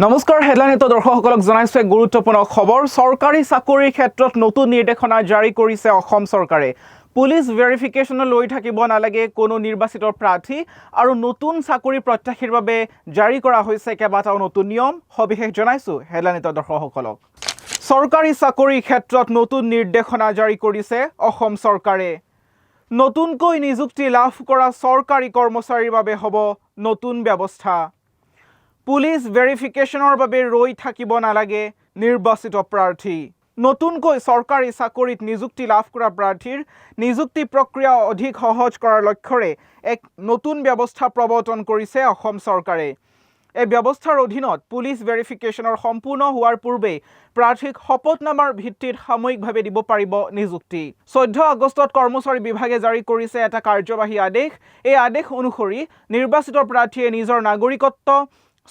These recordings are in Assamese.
নমস্কাৰ হেডলাইনত দৰ্শকসকলক জনাইছো এক গুৰুত্বপূৰ্ণ খবৰ চৰকাৰী চাকৰিৰ ক্ষেত্ৰত নতুন নিৰ্দেশনা জাৰি কৰিছে অসম চৰকাৰে পুলিচ ভেৰিফিকেশ্যন লৈ থাকিব নালাগে কোনো নিৰ্বাচিত প্ৰাৰ্থী আৰু নতুন চাকৰি প্ৰত্যাশীৰ বাবে জাৰি কৰা হৈছে কেইবাটাও নতুন নিয়ম সবিশেষ জনাইছো হেডলাইনত দৰ্শকসকলক চৰকাৰী চাকৰিৰ ক্ষেত্ৰত নতুন নিৰ্দেশনা জাৰি কৰিছে অসম চৰকাৰে নতুনকৈ নিযুক্তি লাভ কৰা চৰকাৰী কৰ্মচাৰীৰ বাবে হ'ব নতুন ব্যৱস্থা পুলিচ ভেৰিফিকেশ্যনৰ বাবে ৰৈ থাকিব নালাগে নিৰ্বাচিত প্ৰাৰ্থী নতুনকৈ চৰকাৰী চাকৰিত নিযুক্তি লাভ কৰা প্ৰাৰ্থীৰ নিযুক্তি প্ৰক্ৰিয়া অধিক সহজ কৰাৰ লক্ষ্যৰে এক নতুন ব্যৱস্থা প্ৰৱৰ্তন কৰিছে অসম চৰকাৰে এই ব্যৱস্থাৰ অধীনত পুলিচ ভেৰিফিকেশ্যনৰ সম্পূৰ্ণ হোৱাৰ পূৰ্বে প্ৰাৰ্থীক শপতনামাৰ ভিত্তিত সাময়িকভাৱে দিব পাৰিব নিযুক্তি 14 আগষ্টত কৰ্মচাৰী বিভাগে জাৰি কৰিছে এটা কাৰ্যবাহী আদেশ এই আদেশ অনুসৰি নিৰ্বাচিত প্ৰাৰ্থীয়ে নিজৰ নাগৰিকত্ব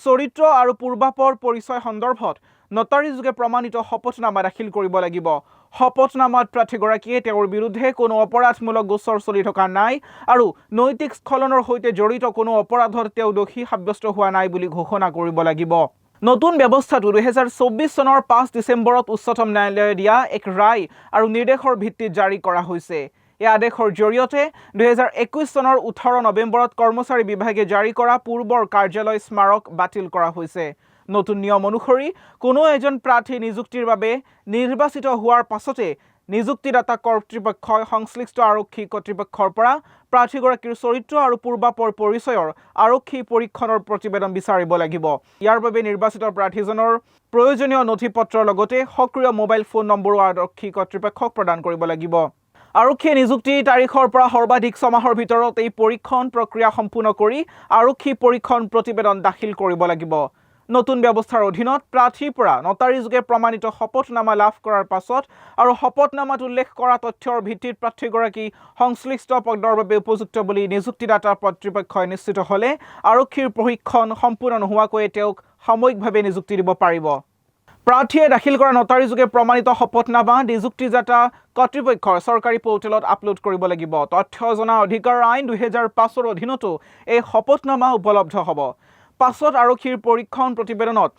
চৰিত্ৰ আৰু পূৰ্বাপৰ পৰিচয় সন্দৰ্ভত নটাৰী যোগে প্ৰমাণিত শপতনামা দাখিল কৰিব লাগিব শপতনামাত প্ৰাৰ্থীগৰাকীয়ে তেওঁৰ বিৰুদ্ধে কোনো অপৰাধমূলক গোচৰ চলি থকা নাই আৰু নৈতিক স্খলনৰ সৈতে জড়িত কোনো অপৰাধত তেওঁ দোষী সাব্যস্ত হোৱা নাই বুলি ঘোষণা কৰিব লাগিব নতুন ব্যৱস্থাটো 2024 চনৰ 5 ডিচেম্বৰত উচ্চতম ন্যায়ালয়ে দিয়া এক ৰায় আৰু নিৰ্দেশৰ ভিত্তিত জাৰি কৰা হৈছে এই আদেশৰ জৰিয়তে 2021 চনৰ 18 নৱেম্বৰত কৰ্মচাৰী বিভাগে জাৰি কৰা পূৰ্বৰ কাৰ্যালয় স্মাৰক বাতিল কৰা হৈছে নতুন নিয়ম অনুসৰি কোনো এজন প্ৰাৰ্থী নিযুক্তিৰ বাবে নিৰ্বাচিত হোৱাৰ পাছতে নিযুক্তিদাতা কৰ্তৃপক্ষই সংশ্লিষ্ট আৰক্ষী কৰ্তৃপক্ষৰ পৰা প্ৰাৰ্থীগৰাকীৰ চৰিত্ৰ আৰু পূৰ্বাপৰ পৰিচয়ৰ আৰক্ষী পৰীক্ষণৰ প্ৰতিবেদন বিচাৰিব লাগিব ইয়াৰ বাবে নিৰ্বাচিত প্ৰাৰ্থীজনৰ প্ৰয়োজনীয় নথিপত্ৰৰ লগতে সক্ৰিয় মোবাইল ফোন নম্বৰো আৰক্ষী কৰ্তৃপক্ষক প্ৰদান কৰিব লাগিব আৰক্ষীয়ে নিযুক্তি তাৰিখৰ পৰা সৰ্বাধিক 6 মাহৰ ভিতৰত এই পৰীক্ষণ প্ৰক্ৰিয়া সম্পূৰ্ণ কৰি আৰক্ষী পৰীক্ষণ প্ৰতিবেদন দাখিল কৰিব লাগিব নতুন ব্যৱস্থাৰ অধীনত প্ৰাৰ্থীৰ পৰা নটাৰী যোগে প্ৰমাণিত শপতনামা লাভ কৰাৰ পাছত আৰু শপতনামাত উল্লেখ কৰা তথ্যৰ ভিত্তিত প্ৰাৰ্থীগৰাকী সংশ্লিষ্ট পদৰ বাবে উপযুক্ত বুলি নিযুক্তিদাতা কৰ্তৃপক্ষই নিশ্চিত হ'লে আৰক্ষীৰ প্ৰশিক্ষণ সম্পূৰ্ণ নোহোৱাকৈ তেওঁক সাময়িকভাৱে নিযুক্তি দিব পাৰিব প্ৰাৰ্থীয়ে দাখিল কৰা নটাৰী যোগে প্ৰমাণিত শপতনামা নিযুক্তিদাতা কৰ্তৃপক্ষৰ চৰকাৰী পৰ্টেলত আপলোড কৰিব লাগিব তথ্য জনা অধিকাৰ আইন 2005ৰ অধীনতো এই শপতনামা উপলব্ধ হ'ব পাছত আৰক্ষীৰ পৰীক্ষণ প্ৰতিবেদনত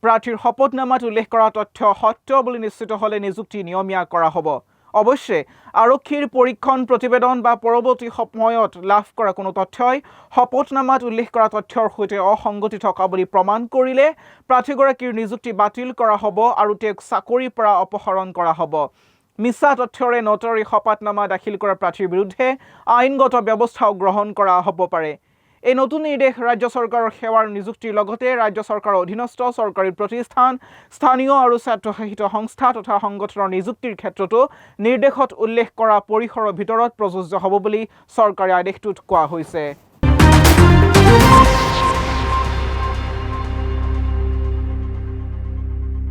প্ৰাৰ্থীৰ শপতনামাত উল্লেখ কৰা তথ্য সত্য বুলি নিশ্চিত হ'লে নিযুক্তি নিয়মীয়া কৰা হ'ব অৱশ্যে আৰক্ষীৰ পৰীক্ষণ প্ৰতিবেদন বা পৰৱৰ্তী সময়ত লাভ কৰা কোনো তথ্যই শপতনামাত উল্লেখ কৰা তথ্যৰ সৈতে অসংগতি থকা বুলি প্ৰমাণ কৰিলে প্ৰাৰ্থীগৰাকীৰ নিযুক্তি বাতিল কৰা হ'ব আৰু তেওঁক চাকৰিৰ পৰা অপসাৰণ কৰা হ'ব মিছা তথ্যৰে নটাৰী শপতনামা দাখিল কৰা প্ৰাৰ্থীৰ বিৰুদ্ধে আইনগত ব্যৱস্থাও গ্ৰহণ কৰা হ'ব পাৰে এই নতুন নিৰ্দেশ ৰাজ্য চৰকাৰৰ সেৱাৰ নিযুক্তিৰ লগতে ৰাজ্য চৰকাৰৰ অধীনস্থ চৰকাৰী প্ৰতিষ্ঠান স্থানীয় আৰু স্বায়ত্তশাসিত সংস্থা তথা সংগঠনৰ নিযুক্তিৰ ক্ষেত্ৰতো নিৰ্দেশত উল্লেখ কৰা পৰিসৰৰ ভিতৰত প্ৰযোজ্য হ'ব বুলি চৰকাৰী আদেশটোত কোৱা হৈছে